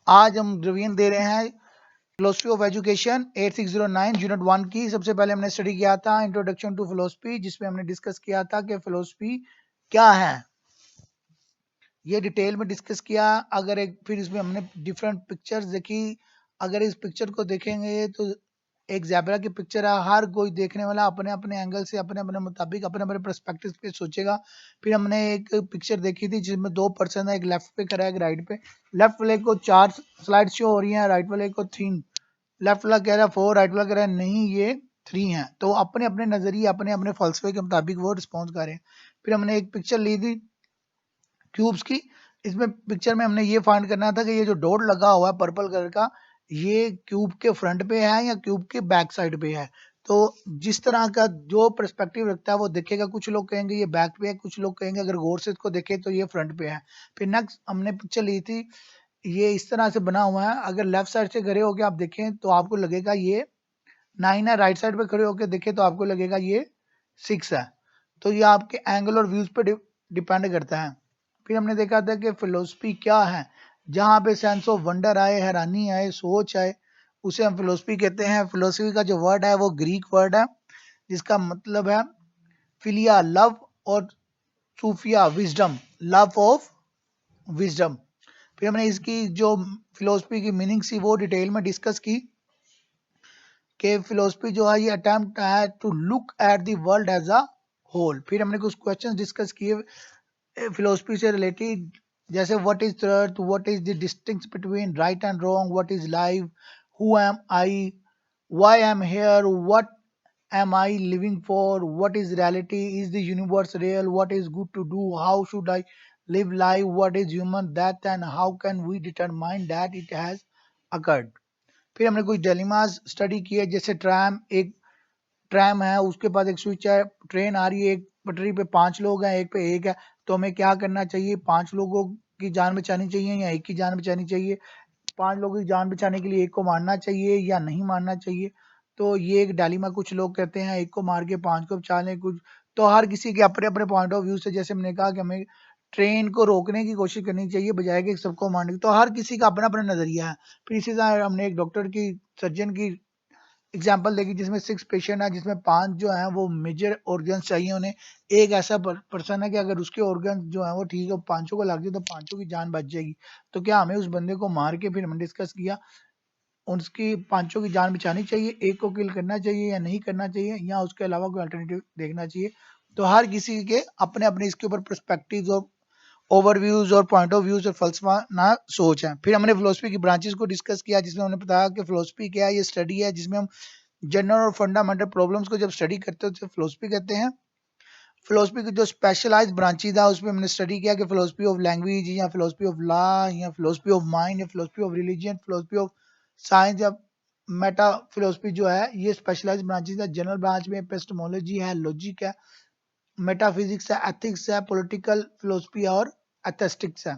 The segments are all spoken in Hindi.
आज हम रिवीजन दे रहे हैं फिलोसफी ऑफ एजुकेशन 8609 यूनिट 1 की। सबसे पहले हमने स्टडी किया था इंट्रोडक्शन टू फिलोसफी, जिसमें हमने डिस्कस किया था कि फिलोसफी क्या है, ये डिटेल में डिस्कस किया। फिर इसमें हमने डिफरेंट पिक्चर्स देखी। अगर इस पिक्चर को देखेंगे तो एक ज़ेब्रा की पिक्चर है। हर कोई देखने वाला अपने अपने एंगल से, अपने अपने मुताबिक, अपने अपने पर्सपेक्टिव पे सोचेगा। फिर हमने एक पिक्चर देखी थी जिसमें 2 पर्सन है, एक लेफ्ट पे खड़ा है, एक राइट पे। लेफ्ट वाले को 4 स्लाइड शो हो रही हैं, राइट वाले को 3। लेफ्ट वाला कह रहा है 4, राइट वाला कह रहा है नहीं ये 3 है। तो अपने अपने नजरिए, अपने अपने फलसफे के मुताबिक वो रिस्पॉन्स कर रहे हैं। फिर हमने एक पिक्चर ली थी क्यूब्स की। इसमें पिक्चर में हमने ये फाइंड करना था कि ये जो डॉट लगा हुआ है पर्पल कलर का, ये क्यूब के फ्रंट पे है या क्यूब के बैक साइड पे है। तो जिस तरह का जो पर्सपेक्टिव रखता है वो देखेगा। कुछ लोग कहेंगे ये बैक पे है, कुछ लोग कहेंगे अगर गौर से इसको देखे तो ये फ्रंट पे है। फिर नेक्स्ट हमने पिक्चर ली थी, ये इस तरह से बना हुआ है। अगर लेफ्ट साइड से खड़े होकर आप देखें तो आपको लगेगा ये 9 है, राइट साइड पे खड़े होकर देखें तो आपको लगेगा ये 6 है। तो ये आपके एंगल और व्यूज पे डिपेंड करता है। फिर हमने देखा था कि फिलोसफी क्या है। जहाँ पे सेंस ऑफ वंडर आए, हैरानी आए, सोच आए, उसे हम फिलोसफी कहते हैं। फिलोसफी का जो वर्ड है वो ग्रीक वर्ड है, जिसका मतलब है फिलिया लव, और सूफिया विजडम, लव ऑफ विजडम। फिर हमने इसकी जो फिलोसफी की मीनिंग सी वो डिटेल में डिस्कस की कि फिलोसफी जो है ये अटेम्प्ट है to look at the world as a whole. फिर हमने कुछ क्वेश्चंस डिस्कस किए फिलोसफी से रिलेटेड, जैसे what is truth, what is the distinction between right and wrong, what is life, who am I, why I am here, what am I living for, what is reality, is the universe real, what is good to do, how should I live life, what is human death, and how can we determine that it has occurred। फिर हमने कुछ डिलेमास स्टडी किए, जैसे एक ट्रैम है, उसके पास एक स्विच है, ट्रेन आ रही है, एक पटरी पे 5 लोग हैं, एक पे एक है। तो हमें क्या करना चाहिए, 5 लोगों की जान बचानी चाहिए या एक की जान बचानी चाहिए? 5 लोगों की जान बचाने के लिए एक को मारना चाहिए या नहीं मारना चाहिए? तो ये एक डायलेमा। कुछ लोग कहते हैं एक को मार के 5 को बचा लें। कुछ तो हर किसी के अपने अपने पॉइंट ऑफ व्यू से, जैसे हमने कहा कि हमें ट्रेन को रोकने की कोशिश करनी चाहिए बजाय कि सबको मारने की। तो हर किसी का अपना अपना नजरिया है। फिर इसी तरह हमने एक डॉक्टर की, सर्जन की एग्जाम्पल देखी, जिसमें 6 पेशेंट है, जिसमें 5 जो है वो मेजर ऑर्गन्स चाहिए उन्हें। एक ऐसा पर्सन है कि अगर उसके ऑर्गन जो है वो ठीक है, 5 को लग जाए तो 5 की जान बच जाएगी। तो क्या हमें उस बंदे को मार के, फिर हमने डिस्कस किया उसकी 5 की जान बचानी चाहिए, एक को किल करना चाहिए या नहीं करना चाहिए, या उसके अलावा कोई अल्टरनेटिव देखना चाहिए। तो हर किसी के अपने अपने इसके ऊपर पर्सपेक्टिव्स और ओवरव्यूज और पॉइंट ऑफ व्यूज और फलसफाना सोच है। फिर हमने फिलोसफी की ब्रांचेस को डिस्कस किया, जिसमें हमने बताया कि फिलोसफी क्या है। ये स्टडी है जिसमें हम जनरल और फंडामेंटल प्रॉब्लम्स को जब स्टडी करते हैं तो फिलोसफी कहते हैं। फिलोसफी की जो स्पेशलाइज्ड ब्रांचेज है उसमें हमने स्टडी किया कि फिलोसफी ऑफ लैंग्वेज, या फिलोसफी ऑफ लॉ, या फिलोसफी ऑफ माइंड, या philosophy of religion, philosophy of science, या मेटा फिलोसफी जो है ये स्पेशलाइज्ड ब्रांचेज है। जनरल ब्रांच में एपिस्टेमोलॉजी है, लॉजिक है, मेटाफिजिक्स है, एथिक्स है, पॉलिटिकल फिलोसफी और एथेस्टिक्स है।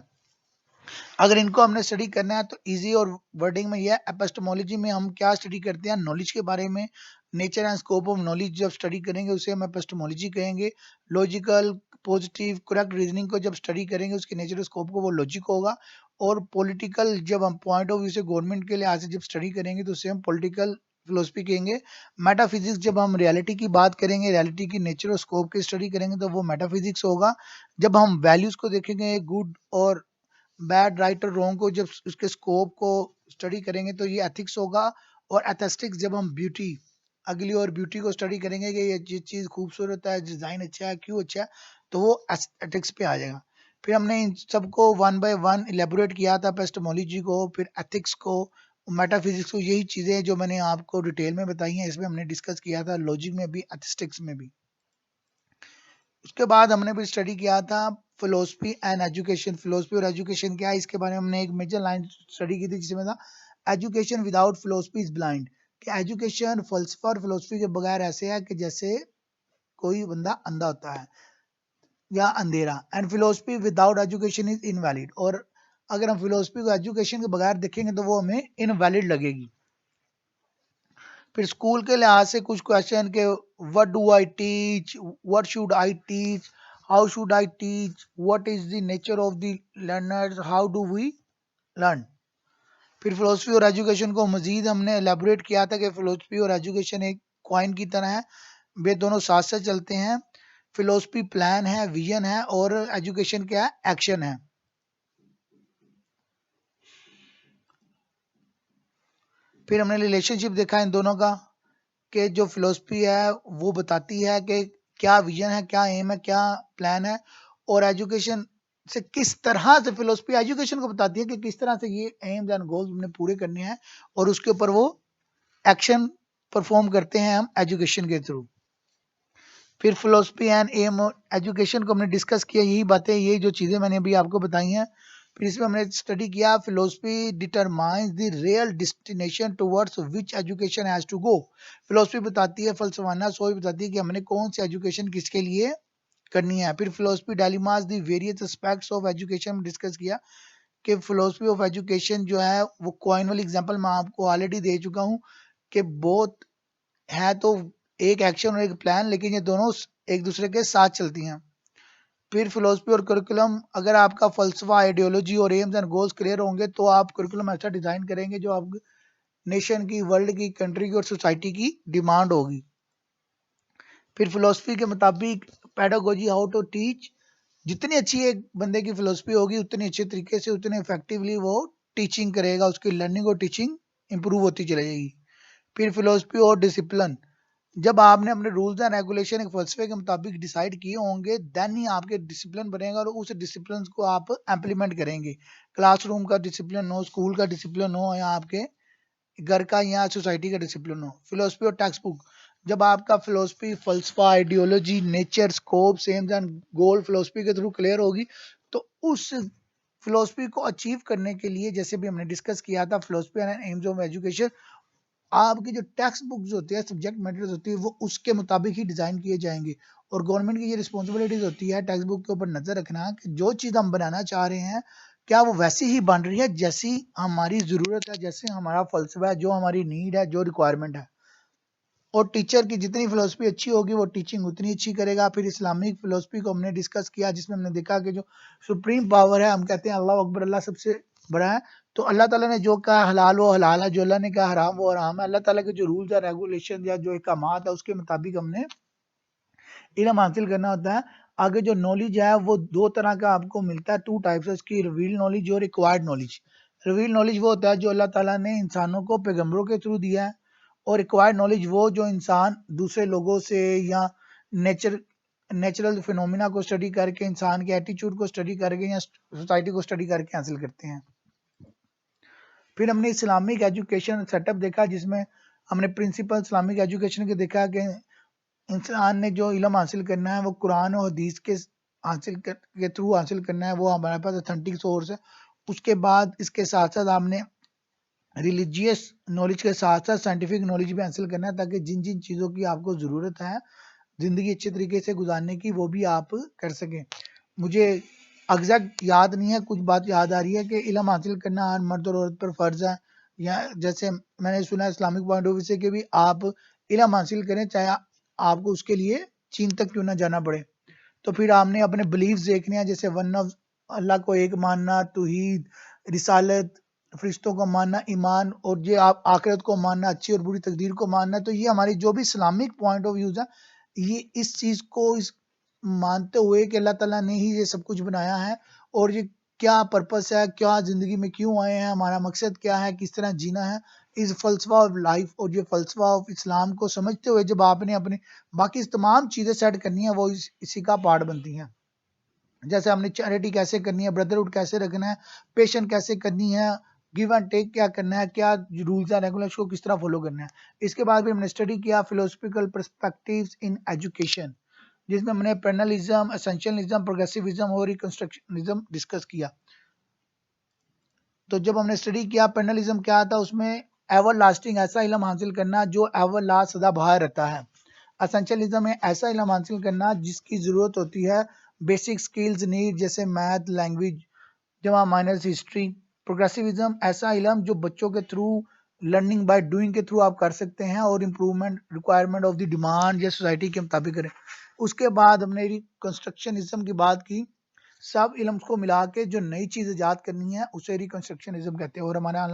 अगर इनको हमने स्टडी करना है तो इजी और वर्डिंग में यह एपिस्टेमोलॉजी में हम क्या स्टडी करते हैं, नॉलेज के बारे में, nature and scope of knowledge जब स्टडी करेंगे उसे हम एपिस्टेमोलॉजी कहेंगे। लॉजिकल, पॉजिटिव, करेक्ट रीजनिंग को जब स्टडी करेंगे उसके नेचर स्कोप को वो लॉजिक होगा। और पॉलिटिकल जब हम पॉइंट ऑफ व्यू से गवर्नमेंट के लिहाज से जब स्टडी करेंगे तो उसे हम पॉलिटिकल फिलोसफी कहेंगे। मेटाफिजिक्स जब हम रियलिटी की बात करेंगे, रियलिटी की नेचर और स्कोप की स्टडी करेंगे तो वो मेटाफिजिक्स होगा। जब हम वैल्यूज को देखेंगे, गुड और बैड, राइट और रॉन्ग को जब उसके स्कोप को स्टडी करेंगे तो ये एथिक्स होगा। और एथेस्टिक्स जब हम ब्यूटी, अगली और ब्यूटी को स्टडी करेंगे कि ये चीज खूबसूरत है, डिजाइन अच्छा है, क्यों अच्छा है, तो वो एथिक्स पे आ जाएगा। फिर हमने इन सबको वन बाय वन इलेबोरेट किया था, एपिस्टेमोलॉजी को, फिर एथिक्स को, मेटाफिजिक्स को। यही चीजें जो मैंने आपको डिटेल में बताई हैं इसमें हमने डिस्कस किया था, लॉजिक में भी, एथिस्टिक्स में भी। उसके बाद हमने भी स्टडी किया था फिलोसफी एंड एजुकेशन। फिलोसफी और एजुकेशन क्या है इसके बारे में हमने एक मेजर लाइन स्टडी की थी, जिसमें था education without philosophy is blind. कि एजुकेशन, फलसफा और फिलोसफी के बगैर ऐसे है कि जैसे कोई बंदा अंधा होता है या अंधेरा। And philosophy without education is invalid. और अगर हम फिलोसफी को एजुकेशन के बगैर देखेंगे तो वो हमें इनवैलिड लगेगी। फिर स्कूल के लिहाज से कुछ क्वेश्चन के, what do I teach, what should I teach, how should I teach, what is the nature of the learners, how do we learn. फिर फिलोसफी और एजुकेशन को मजीद हमने एलेबोरेट किया था कि फिलोसफी और एजुकेशन एक कॉइन की तरह है, वे दोनों साथ साथ चलते हैं। फिलोसफी प्लान है, विजन है, और एजुकेशन क्या है, एक्शन है। फिर हमने रिलेशनशिप देखा इन दोनों का, कि जो फिलोसफी है वो बताती है कि क्या विजन है, क्या एम है, क्या प्लान है, और एजुकेशन से किस तरह से फिलोसफी एजुकेशन को बताती है कि किस तरह से ये एम्स एंड गोल्स हमने पूरे करने हैं, और उसके ऊपर वो एक्शन परफॉर्म करते हैं हम एजुकेशन के थ्रू। फिर फिलोसफी एंड एम एजुकेशन को हमने डिस्कस किया, यही बातें, यही जो चीज़ें मैंने अभी आपको बताई हैं। फिर इसमें हमने स्टडी किया philosophy determines the real destination towards which education has to go. Philosophy बताती है, फलसफाना सोच बताती है कि हमने कौन सी एजुकेशन किसके लिए करनी है। फिर philosophy dilemmas the various aspects of education में डिस्कस किया कि फिलोसफी ऑफ एजुकेशन जो है वो कॉइन वाली एग्जांपल मैं आपको ऑलरेडी दे चुका हूँ कि बहुत है तो एक एक्शन और एक प्लान, लेकिन ये दोनों एक दूसरे के साथ चलती हैं। फिर फिलोसफी और करिकुलम, अगर आपका फलसफा, आइडियोलॉजी और एम्स एंड गोल्स क्लियर होंगे तो आप करिकुलम ऐसा डिजाइन करेंगे जो आप नेशन की, वर्ल्ड की, कंट्री की और सोसाइटी की डिमांड होगी। फिर फिलोसफी के मुताबिक पेडागोजी, हाउ टू टीच, जितनी अच्छी एक बंदे की फिलोसफी होगी उतनी अच्छे तरीके से, उतने इफेक्टिवली वो टीचिंग करेगा, उसकी लर्निंग और टीचिंग इंप्रूव होती चली जाएगी। फिर फिलोसफी और डिसिप्लिन, जब आपने अपने रूल्स एंड रेगुलेशन एक फलसफे के मुताबिक डिसाइड किए होंगे, देन ही आपके डिसिप्लिन बनेगा और उस डिसिप्लिन को आप इम्प्लीमेंट करेंगे। क्लासरूम का डिसिप्लिन हो, स्कूल का डिसिप्लिन हो, या आपके घर का या सोसाइटी का डिसिप्लिन हो। फिलोसफी और टेक्स्ट बुक, जब आपका फिलोसफी, फलसफा, ideology, nature, scope, aims and goal philosophy के थ्रू क्लियर होगी, तो उस फिलोसफी को अचीव करने के लिए, जैसे भी हमने डिस्कस किया था, philosophy and AIIMS of education, आपकी जो टेक्स्ट बुक्स होती है, सब्जेक्ट मटेरियल होती है, वो उसके मुताबिक ही डिजाइन किए जाएंगे। और गवर्नमेंट की ये रिस्पॉन्सिबिलिटीज होती है टेक्स्ट बुक के ऊपर नजर रखना कि जो चीज हम बनाना चाह रहे हैं क्या वो वैसी ही बन रही है जैसी हमारी जरूरत है, जैसे हमारा फलसफा है, जो हमारी नीड है, जो रिक्वायरमेंट है। और टीचर की जितनी फिलोसफी अच्छी होगी वो टीचिंग उतनी अच्छी करेगा। फिर इस्लामिक फिलोसफी को हमने डिस्कस किया, जिसमें हमने देखा कि जो सुप्रीम पावर है, हम कहते हैं अल्लाह अकबर, अल्लाह सबसे बड़ा है, तो अल्लाह ताला ने जो कहा हलाल वो हलाल है, जो अल्लाह ने कहा हराम वो हराम है। अल्लाह ताला के जो रूल्स है, रेगुलेशन या जो अहकामात है, उसके मुताबिक हमने इल्म हासिल करना होता है। आगे जो नॉलेज है वो दो तरह का आपको मिलता है, टू टाइप्स है उसकी, रिवील नॉलेज और रिक्वायर्ड नॉलेज। रिवील नॉलेज वो होता है जो अल्लाह ताला ने इंसानों को पैगंबरों के थ्रू दिया है, और रिक्वायर्ड नॉलेज वो जो इंसान दूसरे लोगों से या नेचुरल फिनोमिना को स्टडी करके, इंसान के एटीट्यूड को स्टडी करके या सोसाइटी को स्टडी करके हासिल करते हैं। फिर हमने इस्लामिक एजुकेशन सेटअप देखा, जिसमें हमने प्रिंसिपल इस्लामिक एजुकेशन के देखा कि इंसान ने जो इल्म हासिल करना है वो कुरान और हदीस के के थ्रू हासिल करना है, वो हमारे पास ऑथेंटिक सोर्स है। उसके बाद इसके साथ साथ हमने रिलीजियस नॉलेज के साथ साथ साइंटिफिक नॉलेज भी हासिल करना है, ताकि जिन जिन चीज़ों की आपको ज़रूरत है ज़िंदगी अच्छे तरीके से गुजारने की, वो भी आप कर सकें। मुझे एग्जैक्ट याद नहीं है, कुछ बात याद आ रही है कि इल्म हासिल करना हर मर्द और औरत पर फ़र्ज़ है, या जैसे मैंने सुना इस्लामिक पॉइंट ऑफ व्यू से कि भी आप इल्म हासिल करें चाहे आपको उसके लिए चीन तक क्यों ना जाना पड़े। तो फिर आपने अपने बिलीव्स देखने हैं, जैसे वन ऑफ अल्लाह को एक मानना, तौहीद, रिसालत, फरिश्तों को मानना, ईमान, और ये आप आखिरत को मानना, अच्छी और बुरी तकदीर को मानना। तो ये हमारी जो भी इस्लामिक पॉइंट ऑफ व्यूज है, ये इस चीज़ को मानते हुए कि अल्लाह ताला ने ही ये सब कुछ बनाया है, और ये क्या पर्पस है, क्या ज़िंदगी में क्यों आए हैं, हमारा मकसद क्या है, किस तरह जीना है, इस फलसफा ऑफ लाइफ और ये फलसफा ऑफ इस्लाम को समझते हुए जब आपने अपने बाकी तमाम चीज़ें सेट करनी है, वो इसी का पार्ट बनती हैं। जैसे हमने चैरिटी कैसे करनी है, ब्रदरहुड कैसे रखना है, पेशेंट कैसे करनी है, गिव एंड टेक क्या करना है, क्या रूल्स एंड रेगुलेशन को किस तरह फॉलो करना है। इसके बाद भी हमने स्टडी किया फिलोसफिकल पर्सपेक्टिव्स इन एजुकेशन, जिसमें हमने पैनलिज्म, एसेंशियलिज्म, प्रोग्रेसिविज्म और रिकंस्ट्रक्शनिज्म डिस्कस किया। तो जब हमने स्टडी किया पैनलिज्म क्या था, उसमें एवर लास्टिंग, ऐसा इल्म हासिल करना जो एवर लास्ट, सदा बहार रहता है। एसेंशियलिज्म में ऐसा इल्म हासिल करना जिसकी ज़रूरत होती है, बेसिक स्किल्स नीड, जैसे मैथ, लैंग्वेज, जमा माइनर्स, हिस्ट्री। प्रोग्रेसिविज्म ऐसा इल्म जो बच्चों के थ्रू, लर्निंग बाय डूइंग के थ्रू आप कर सकते हैं, और improvement requirement of the demand या सोसाइटी के मुताबिक करें। उसके बाद हमने रिकंस्ट्रक्शनिज्म की बात की, सब इल्म को मिला के जो नई चीज़ ईजाद करनी है उसे रिकंस्ट्रक्शनिज्म कहते हैं। और हमारा